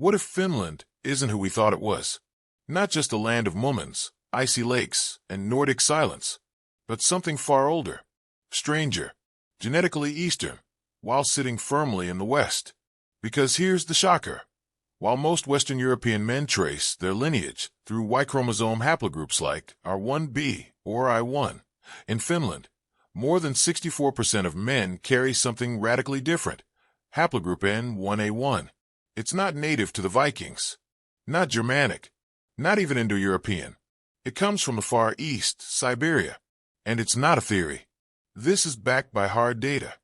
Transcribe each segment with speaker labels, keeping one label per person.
Speaker 1: What if Finland isn't who we thought it was? Not just a land of mumins, icy lakes, and Nordic silence, but something far older, stranger, genetically Eastern, while sitting firmly in the West. Because here's the shocker. While most Western European men trace their lineage through Y-chromosome haplogroups like R1b or I1, in Finland, more than 64% of men carry something radically different, haplogroup N1A1. It's not native to the Vikings, not Germanic, not even Indo-European. It comes from the Far East, Siberia, and it's not a theory. This is backed by hard data.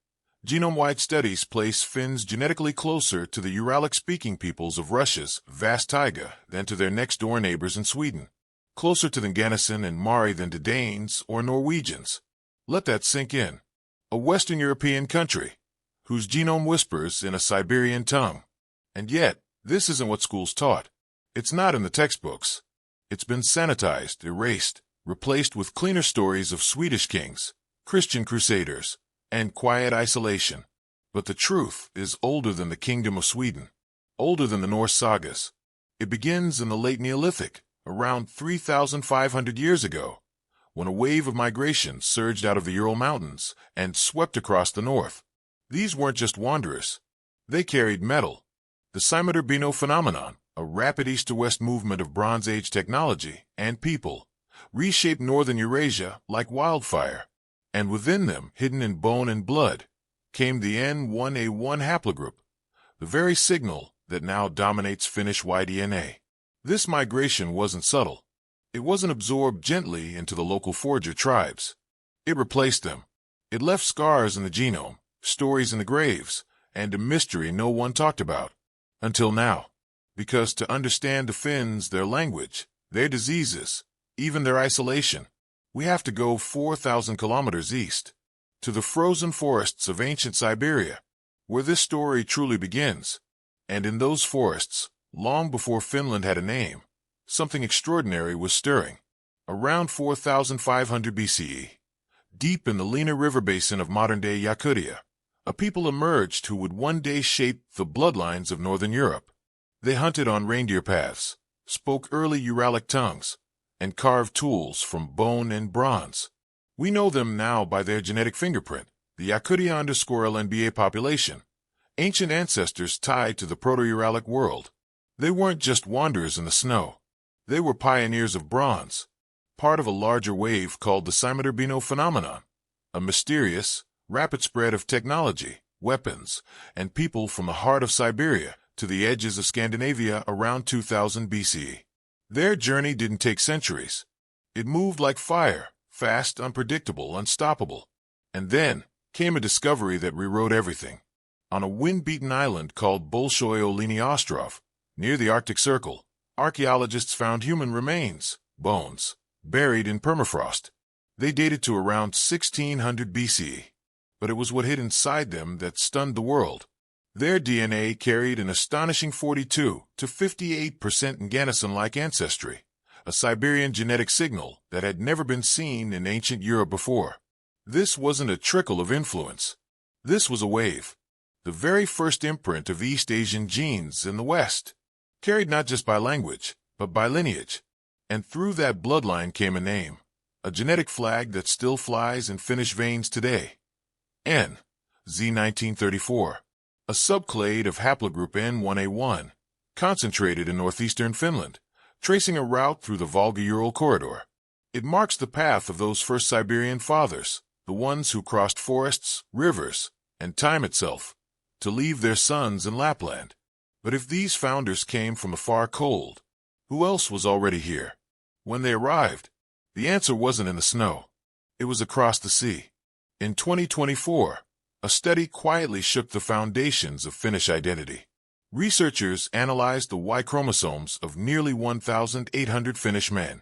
Speaker 1: Genome-wide studies place Finns genetically closer to the Uralic-speaking peoples of Russia's vast taiga than to their next-door neighbors in Sweden, closer to the Nganasan and Mari than to Danes or Norwegians. Let that sink in. A Western European country, whose genome whispers in a Siberian tongue. And yet, this isn't what schools taught. It's not in the textbooks. It's been sanitized, erased, replaced with cleaner stories of Swedish kings, Christian crusaders, and quiet isolation. But the truth is older than the Kingdom of Sweden, older than the Norse sagas. It begins in the late Neolithic, around 3,500 years ago, when a wave of migration surged out of the Ural Mountains and swept across the north. These weren't just wanderers. They carried metal. The Seima-Turbino phenomenon, a rapid east-to-west movement of Bronze Age technology and people, reshaped northern Eurasia like wildfire. And within them, hidden in bone and blood, came the N1A1 haplogroup, the very signal that now dominates Finnish Y-DNA. This migration wasn't subtle. It wasn't absorbed gently into the local forager tribes. It replaced them. It left scars in the genome, stories in the graves, and a mystery no one talked about. Until now. Because to understand the Finns, their language, their diseases, even their isolation, we have to go 4,000 kilometers east, to the frozen forests of ancient Siberia, where this story truly begins. And in those forests, long before Finland had a name, something extraordinary was stirring. Around 4,500 BCE, deep in the Lena River basin of modern-day Yakutia, a people emerged who would one day shape the bloodlines of northern Europe. They hunted on reindeer paths, spoke early Uralic tongues, and carved tools from bone and bronze. We know them now by their genetic fingerprint, the Yakutia_LNBA population, ancient ancestors tied to the Proto-Uralic world. They weren't just wanderers in the snow. They were pioneers of bronze, part of a larger wave called the Seima-Turbino phenomenon, a mysterious, rapid spread of technology, weapons, and people from the heart of Siberia to the edges of Scandinavia around 2000 BCE. Their journey didn't take centuries. It moved like fire, fast, unpredictable, unstoppable. And then came a discovery that rewrote everything. On a wind-beaten island called Bolshoy-Oleni Ostrov, near the Arctic Circle, archaeologists found human remains, bones, buried in permafrost. They dated to around 1600 BCE. But it was what hid inside them that stunned the world. Their DNA carried an astonishing 42 to 58% Nganasan-like ancestry, a Siberian genetic signal that had never been seen in ancient Europe before. This wasn't a trickle of influence. This was a wave, the very first imprint of East Asian genes in the West, carried not just by language, but by lineage. And through that bloodline came a name, a genetic flag that still flies in Finnish veins today. Z1934. A subclade of haplogroup N1A1, concentrated in northeastern Finland, tracing a route through the Volga-Ural corridor. It marks the path of those first Siberian fathers, the ones who crossed forests, rivers, and time itself, to leave their sons in Lapland. But if these founders came from the far cold, who else was already here? When they arrived, the answer wasn't in the snow. It was across the sea. In 2024, a study quietly shook the foundations of Finnish identity. Researchers analyzed the Y chromosomes of nearly 1,800 Finnish men.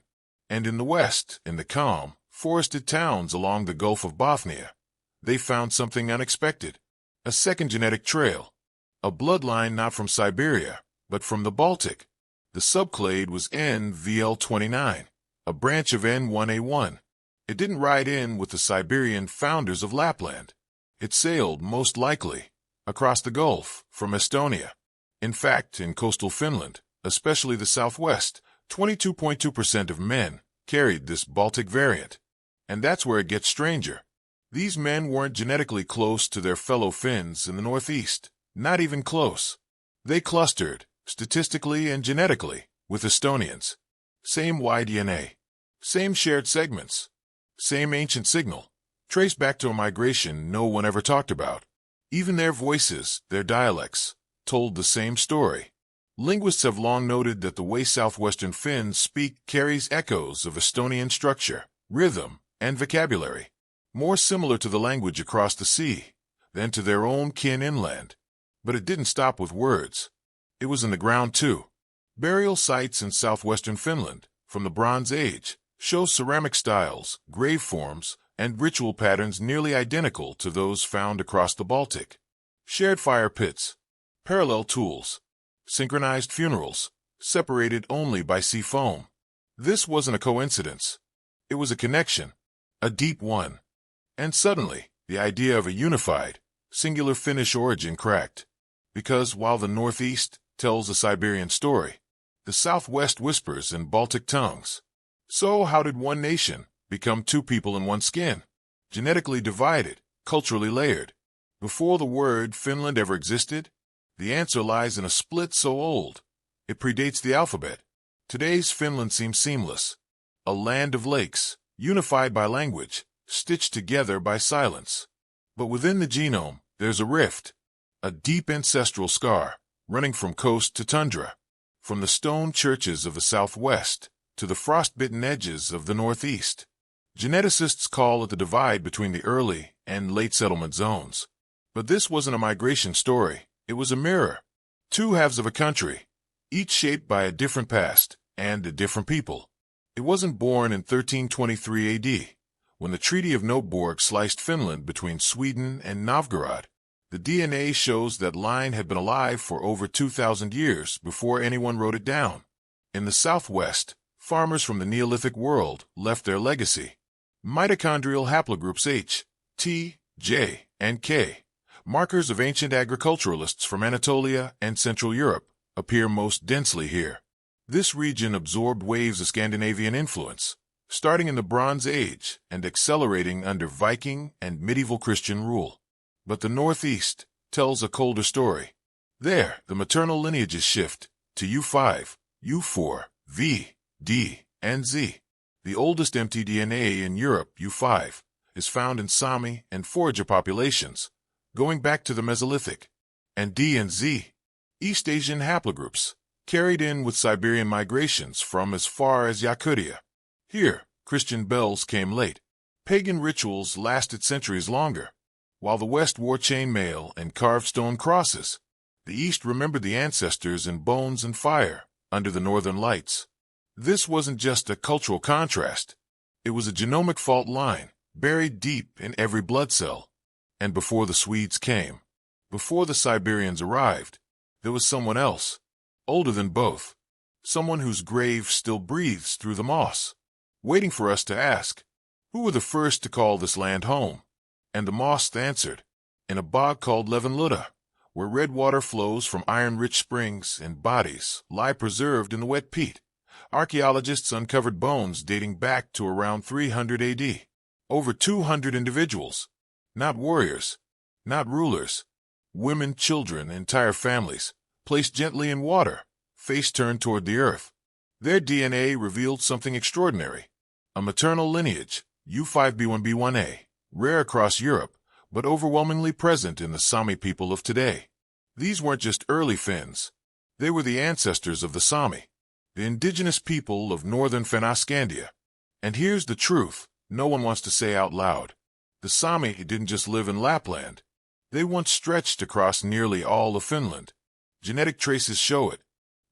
Speaker 1: And in the West, in the calm, forested towns along the Gulf of Bothnia, they found something unexpected. A second genetic trail. A bloodline not from Siberia, but from the Baltic. The subclade was NVL29, a branch of N1A1. It didn't ride in with the Siberian founders of Lapland. It sailed, most likely, across the Gulf, from Estonia. In fact, in coastal Finland, especially the southwest, 22.2% of men carried this Baltic variant. And that's where it gets stranger. These men weren't genetically close to their fellow Finns in the northeast, not even close. They clustered, statistically and genetically, with Estonians. Same Y-DNA, same shared segments, same ancient signal, traced back to a migration no one ever talked about. Even their voices, their dialects, told the same story. Linguists have long noted that the way southwestern Finns speak carries echoes of Estonian structure, rhythm, and vocabulary, more similar to the language across the sea than to their own kin inland. But it didn't stop with words. It was in the ground too. Burial sites in southwestern Finland, from the Bronze Age, show ceramic styles, grave forms, and ritual patterns nearly identical to those found across the Baltic. Shared fire pits, parallel tools, synchronized funerals, separated only by sea foam. This wasn't a coincidence. It was a connection, a deep one. And suddenly, the idea of a unified, singular Finnish origin cracked. Because while the northeast tells a Siberian story, the southwest whispers in Baltic tongues. So how did one nation become two people in one skin? Genetically divided, culturally layered. Before the word Finland ever existed, the answer lies in a split so old, it predates the alphabet. Today's Finland seems seamless. A land of lakes, unified by language, stitched together by silence. But within the genome, there's a rift, a deep ancestral scar, running from coast to tundra, from the stone churches of the southwest to the frostbitten edges of the northeast. Geneticists call it the divide between the early and late settlement zones. But this wasn't a migration story. It was a mirror. Two halves of a country, each shaped by a different past and a different people. It wasn't born in 1323 AD, when the Treaty of Noborg sliced Finland between Sweden and Novgorod. The DNA shows that line had been alive for over 2,000 years before anyone wrote it down. In the southwest, farmers from the Neolithic world left their legacy. Mitochondrial haplogroups H, T, J, and K, markers of ancient agriculturalists from Anatolia and Central Europe, appear most densely here. This region absorbed waves of Scandinavian influence, starting in the Bronze Age and accelerating under Viking and medieval Christian rule. But the Northeast tells a colder story. There, the maternal lineages shift to U5, U4, V, D, and Z. The oldest mtDNA in Europe, U5, is found in Sami and forager populations, going back to the Mesolithic. And D and Z, East Asian haplogroups, carried in with Siberian migrations from as far as Yakutia. Here, Christian bells came late. Pagan rituals lasted centuries longer. While the West wore chainmail and carved stone crosses, the East remembered the ancestors in bones and fire under the northern lights. This wasn't just a cultural contrast. It was a genomic fault line, buried deep in every blood cell. And before the Swedes came, before the Siberians arrived, there was someone else, older than both, someone whose grave still breathes through the moss, waiting for us to ask, who were the first to call this land home? And the moss answered, in a bog called Levenluda, where red water flows from iron-rich springs and bodies lie preserved in the wet peat. Archaeologists uncovered bones dating back to around 300 AD. Over 200 individuals, not warriors, not rulers, women, children, entire families, placed gently in water, face turned toward the earth. Their DNA revealed something extraordinary. A maternal lineage, U5B1B1A, rare across Europe, but overwhelmingly present in the Sami people of today. These weren't just early Finns. They were the ancestors of the Sami, the indigenous people of northern Fennoscandia. And here's the truth no one wants to say out loud. The Sami didn't just live in Lapland. They once stretched across nearly all of Finland. Genetic traces show it.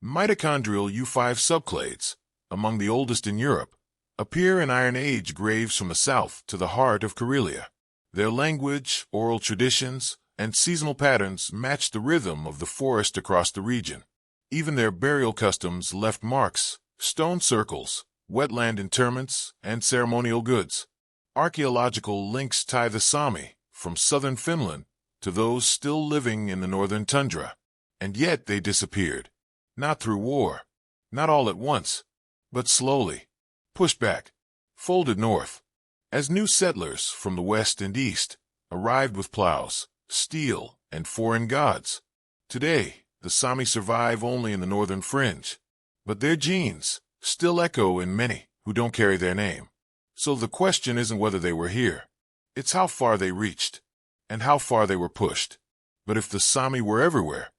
Speaker 1: Mitochondrial U5 subclades, among the oldest in Europe, appear in Iron Age graves from the south to the heart of Karelia. Their language, oral traditions, and seasonal patterns match the rhythm of the forest across the region. Even their burial customs left marks, stone circles, wetland interments, and ceremonial goods. Archaeological links tie the Sami from southern Finland to those still living in the northern tundra. And yet they disappeared. Not through war, not all at once, but slowly, pushed back, folded north, as new settlers from the west and east arrived with plows, steel, and foreign gods. Today, the Sami survive only in the northern fringe, but their genes still echo in many who don't carry their name. So the question isn't whether they were here, it's how far they reached, and how far they were pushed. But if the Sami were everywhere,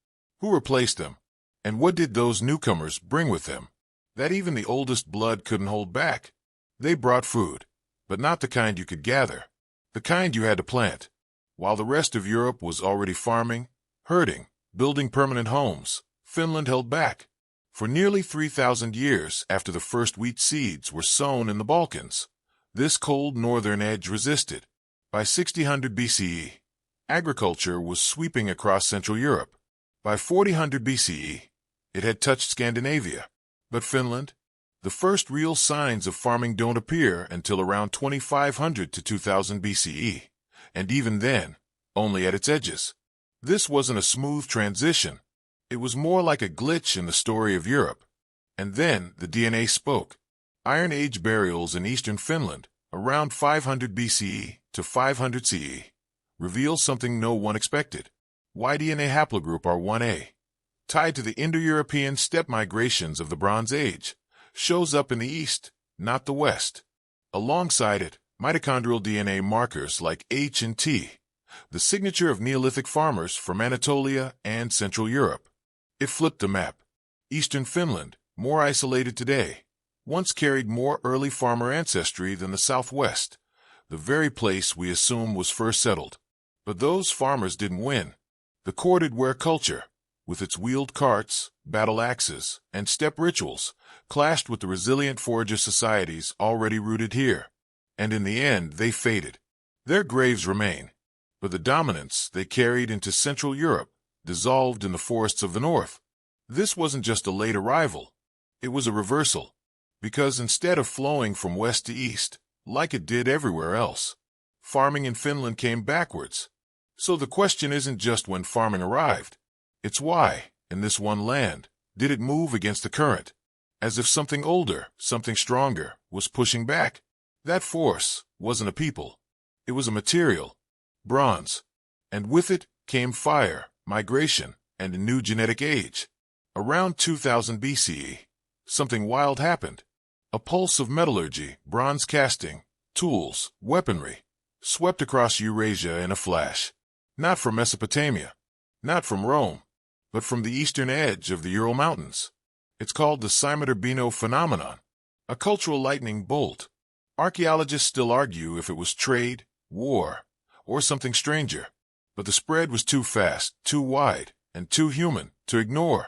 Speaker 1: who replaced them? And what did those newcomers bring with them that even the oldest blood couldn't hold back? They brought food, but not the kind you could gather, the kind you had to plant. While the rest of Europe was already farming, herding, building permanent homes, Finland held back. For nearly 3,000 years after the first wheat seeds were sown in the Balkans, this cold northern edge resisted. By 1600 BCE, agriculture was sweeping across Central Europe. By 4000 BCE, it had touched Scandinavia. But Finland? The first real signs of farming don't appear until around 2500 to 2000 BCE, and even then, only at its edges. This wasn't a smooth transition. It was more like a glitch in the story of Europe. And then the DNA spoke. Iron Age burials in eastern Finland, around 500 BCE to 500 CE, reveal something no one expected. Why DNA haplogroup R1a, tied to the Indo-European steppe migrations of the Bronze Age, shows up in the East, not the West. Alongside it, mitochondrial DNA markers like H and T, the signature of Neolithic farmers from Anatolia and Central Europe. It flipped the map. Eastern Finland, more isolated today, once carried more early farmer ancestry than the Southwest, the very place we assume was first settled. But those farmers didn't win. The corded ware culture, with its wheeled carts, battle axes, and steppe rituals, clashed with the resilient forager societies already rooted here. And in the end, they faded. Their graves remain, but the dominance they carried into Central Europe dissolved in the forests of the north. This wasn't just a late arrival. It was a reversal, because instead of flowing from west to east, like it did everywhere else, farming in Finland came backwards. So the question isn't just when farming arrived. It's why, in this one land, did it move against the current, as if something older, something stronger, was pushing back. That force wasn't a people. It was a material, bronze, and with it came fire, migration, and a new genetic age. Around 2000 BCE, something wild happened. A pulse of metallurgy, bronze casting, tools, weaponry, swept across Eurasia in a flash. Not from Mesopotamia, not from Rome, but from the eastern edge of the Ural Mountains. It's called the Seima-Turbino phenomenon, a cultural lightning bolt. Archaeologists still argue if it was trade, war, or something stranger, but the spread was too fast, too wide, and too human to ignore.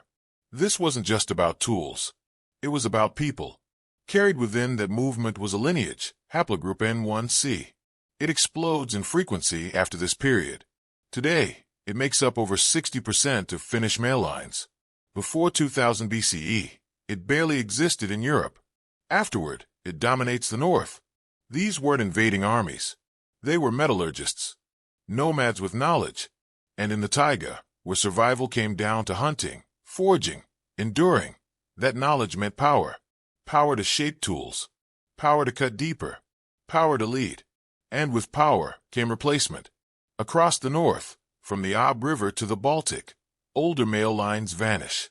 Speaker 1: This wasn't just about tools. It was about people. Carried within that movement was a lineage, haplogroup N1C. It explodes in frequency after this period. Today, it makes up over 60% of Finnish male lines. Before 2000 BCE, it barely existed in Europe. Afterward, it dominates the north. These weren't invading armies. They were metallurgists, nomads with knowledge. And in the taiga, where survival came down to hunting, forging, enduring, that knowledge meant power. Power to shape tools, power to cut deeper, power to lead. And with power came replacement. Across the north, from the Ob River to the Baltic, older male lines vanish.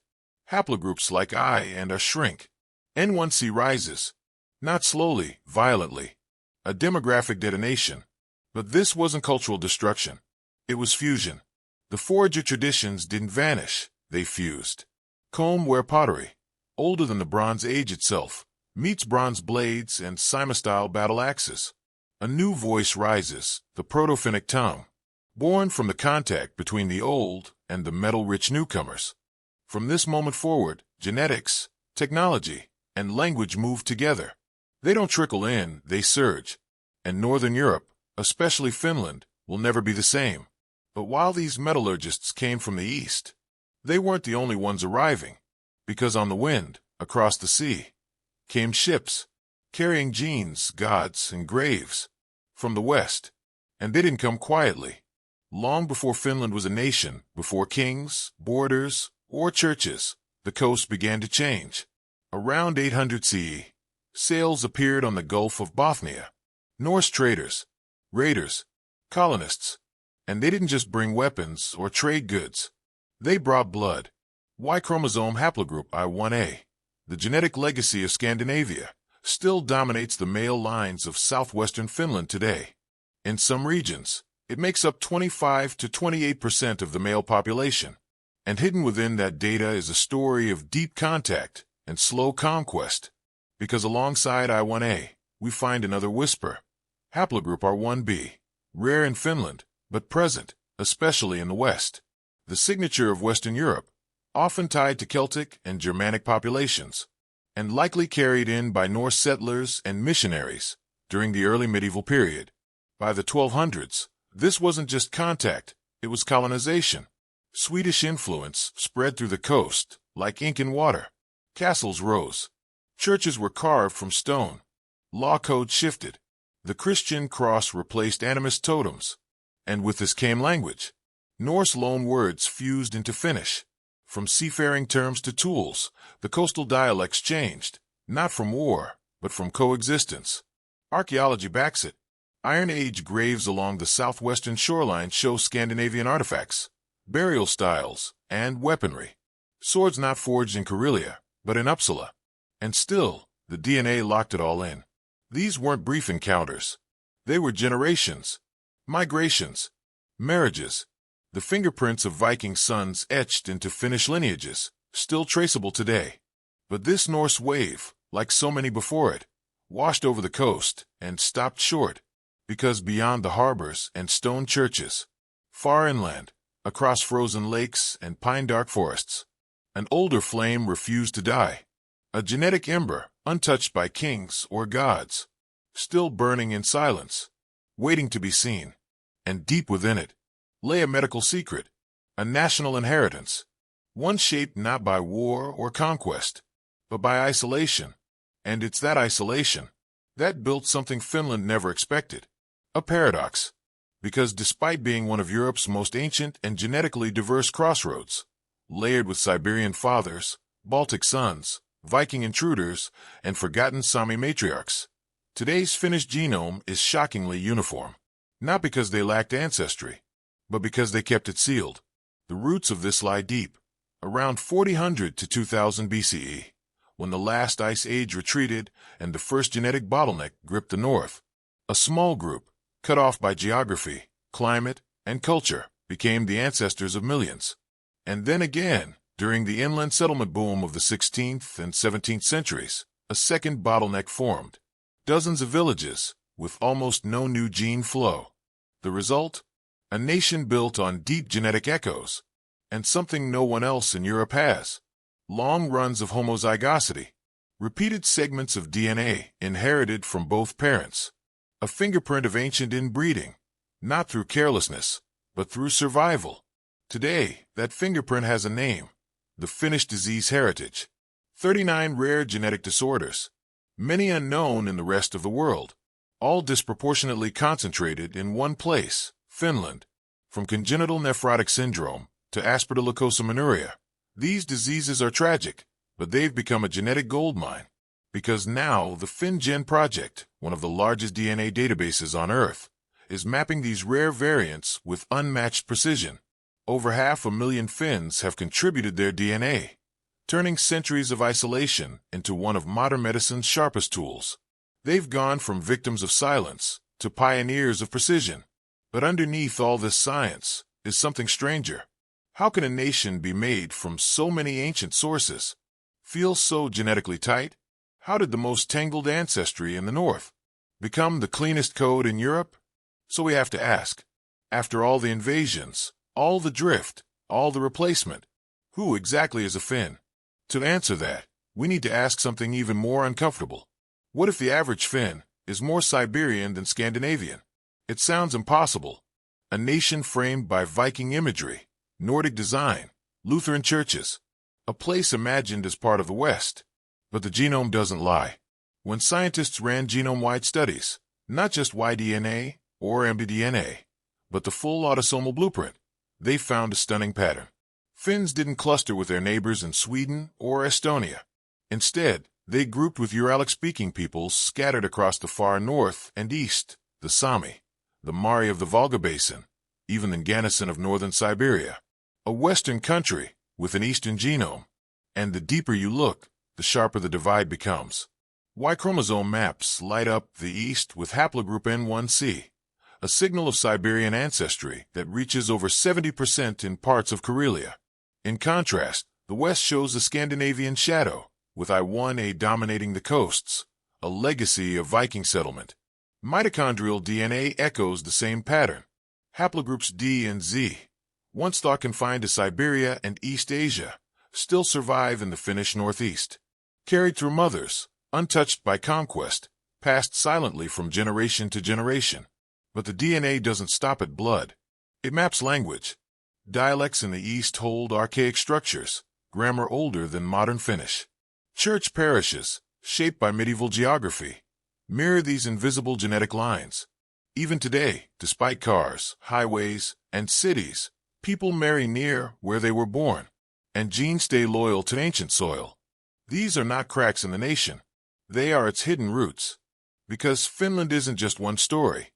Speaker 1: Haplogroups like I and R shrink. N1C rises, not slowly, violently. A demographic detonation. But this wasn't cultural destruction. It was fusion. The forager traditions didn't vanish, they fused. Comb ware pottery, older than the Bronze Age itself, meets bronze blades and Seima-style battle axes. A new voice rises, the Proto-Finnic tongue, born from the contact between the old and the metal-rich newcomers. From this moment forward, genetics, technology, and language move together. They don't trickle in, they surge. And Northern Europe, especially Finland, will never be the same. But while these metallurgists came from the east, they weren't the only ones arriving, because on the wind, across the sea, came ships, carrying genes, gods, and graves, from the west. And they didn't come quietly. Long before Finland was a nation, before kings, borders, or churches, the coast began to change. Around 800 CE, sails appeared on the Gulf of Bothnia. Norse traders, raiders, colonists, and they didn't just bring weapons or trade goods. They brought blood. Y chromosome haplogroup I1A, the genetic legacy of Scandinavia, still dominates the male lines of southwestern Finland today. In some regions, it makes up 25 to 28% of the male population. And hidden within that data is a story of deep contact and slow conquest. Because alongside I1A, we find another whisper. Haplogroup R1b, rare in Finland, but present, especially in the West. The signature of Western Europe, often tied to Celtic and Germanic populations, and likely carried in by Norse settlers and missionaries during the early medieval period. By the 1200s, this wasn't just contact, it was colonization. Swedish influence spread through the coast, like ink in water. Castles rose. Churches were carved from stone. Law code shifted. The Christian cross replaced animist totems. And with this came language. Norse loan words fused into Finnish. From seafaring terms to tools, the coastal dialects changed, not from war, but from coexistence. Archaeology backs it. Iron Age graves along the southwestern shoreline show Scandinavian artifacts, burial styles, and weaponry. Swords not forged in Karelia, but in Uppsala. And still, the DNA locked it all in. These weren't brief encounters. They were generations, migrations, marriages, the fingerprints of Viking sons etched into Finnish lineages, still traceable today. But this Norse wave, like so many before it, washed over the coast and stopped short, because beyond the harbors and stone churches, far inland, across frozen lakes and pine-dark forests, an older flame refused to die. A genetic ember, untouched by kings or gods, still burning in silence, waiting to be seen. And deep within it lay a medical secret, a national inheritance, one shaped not by war or conquest, but by isolation. And it's that isolation that built something Finland never expected. A paradox. Because despite being one of Europe's most ancient and genetically diverse crossroads, layered with Siberian fathers, Baltic sons, Viking intruders, and forgotten Sami matriarchs, today's Finnish genome is shockingly uniform. Not because they lacked ancestry, but because they kept it sealed. The roots of this lie deep, around 4000 to 2000 BCE, when the last ice age retreated and the first genetic bottleneck gripped the north. A small group, cut off by geography, climate, and culture, became the ancestors of millions. And then again, during the inland settlement boom of the 16th and 17th centuries, a second bottleneck formed. Dozens of villages, with almost no new gene flow. The result? A nation built on deep genetic echoes, and something no one else in Europe has. Long runs of homozygosity, repeated segments of DNA inherited from both parents. A fingerprint of ancient inbreeding, not through carelessness, but through survival. Today, that fingerprint has a name, the Finnish disease heritage. 39 rare genetic disorders, many unknown in the rest of the world, all disproportionately concentrated in one place, Finland. From congenital nephrotic syndrome to aspergillosis, these diseases are tragic, but they've become a genetic goldmine. Because now the FinGen project, one of the largest DNA databases on Earth, is mapping these rare variants with unmatched precision. Over 500,000 Finns have contributed their DNA, turning centuries of isolation into one of modern medicine's sharpest tools. They've gone from victims of silence to pioneers of precision. But underneath all this science is something stranger. How can a nation be made from so many ancient sources, feel so genetically tight? How did the most tangled ancestry in the North become the cleanest code in Europe? So we have to ask, after all the invasions, all the drift, all the replacement, who exactly is a Finn? To answer that, we need to ask something even more uncomfortable. What if the average Finn is more Siberian than Scandinavian? It sounds impossible. A nation framed by Viking imagery, Nordic design, Lutheran churches, a place imagined as part of the West. But the genome doesn't lie. When scientists ran genome-wide studies, not just Y-DNA or mDNA, but the full autosomal blueprint. They found a stunning pattern. Finns didn't cluster with their neighbors in Sweden or Estonia. Instead, they grouped with Uralic-speaking peoples scattered across the far north and east, the Sami, the Mari of the Volga Basin, even the Ganassin of northern Siberia. A western country with an eastern genome. And the deeper you look, the sharper the divide becomes. Y chromosome maps light up the east with haplogroup N1C, a signal of Siberian ancestry that reaches over 70% in parts of Karelia. In contrast, the west shows a Scandinavian shadow, with I1A dominating the coasts, a legacy of Viking settlement. Mitochondrial DNA echoes the same pattern. Haplogroups D and Z, once thought confined to Siberia and East Asia, still survive in the Finnish northeast. Carried through mothers, untouched by conquest, passed silently from generation to generation. But the DNA doesn't stop at blood. It maps language. Dialects in the East hold archaic structures, grammar older than modern Finnish. Church parishes, shaped by medieval geography, mirror these invisible genetic lines. Even today, despite cars, highways, and cities, people marry near where they were born, and genes stay loyal to ancient soil. These are not cracks in the nation. They are its hidden roots. Because Finland isn't just one story.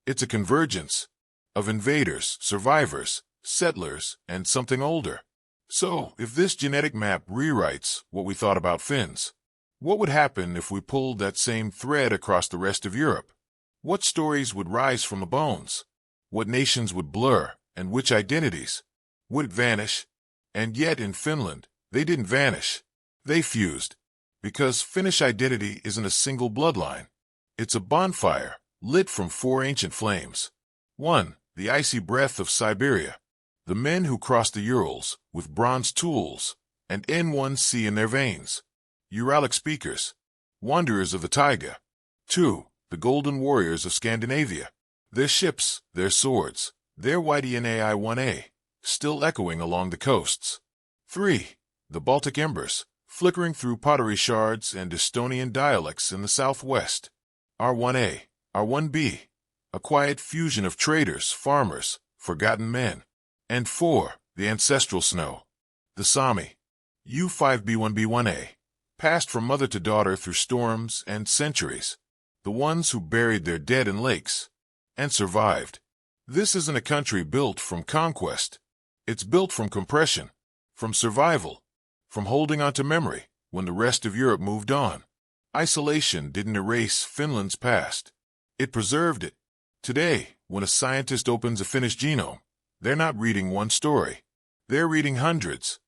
Speaker 1: It's a convergence of invaders, survivors, settlers, and something older. So, if this genetic map rewrites what we thought about Finns, what would happen if we pulled that same thread across the rest of Europe? What stories would rise from the bones? What nations would blur, and which identities would vanish? And yet in Finland, they didn't vanish. They fused. Because Finnish identity isn't a single bloodline. It's a bonfire, lit from 4 ancient flames. 1. The icy breath of Siberia. The men who crossed the Urals with bronze tools and N1C in their veins. Uralic speakers. Wanderers of the taiga. 2. The golden warriors of Scandinavia. Their ships, their swords, their YDNAI-1A, still echoing along the coasts. 3. The Baltic embers, flickering through pottery shards and Estonian dialects in the southwest. R1A, R1B, a quiet fusion of traders, farmers, forgotten men. And 4. The ancestral snow. The Sami, U5B1B1A, passed from mother to daughter through storms and centuries. The ones who buried their dead in lakes and survived. This isn't a country built from conquest. It's built from compression, from survival, from holding on to memory when the rest of Europe moved on. Isolation didn't erase Finland's past. It preserved it. Today, when a scientist opens a Finnish genome, they're not reading one story. They're reading hundreds,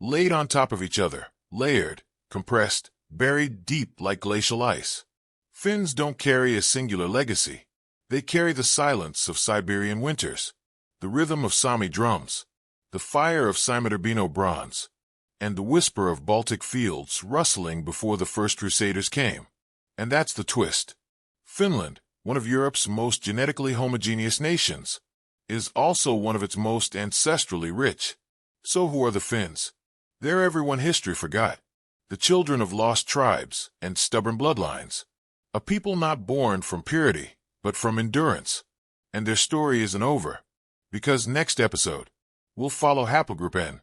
Speaker 1: laid on top of each other, layered, compressed, buried deep like glacial ice. Finns don't carry a singular legacy. They carry the silence of Siberian winters, the rhythm of Sami drums, the fire of Seima-Turbino bronze, and the whisper of Baltic fields rustling before the first crusaders came. And that's the twist. Finland, one of Europe's most genetically homogeneous nations, is also one of its most ancestrally rich. So who are the Finns? They're everyone history forgot. The children of lost tribes and stubborn bloodlines. A people not born from purity, but from endurance. And their story isn't over. Because next episode, we'll follow haplogroup N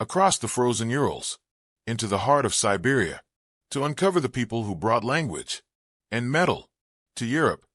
Speaker 1: across the frozen Urals, into the heart of Siberia, to uncover the people who brought language and metal to Europe.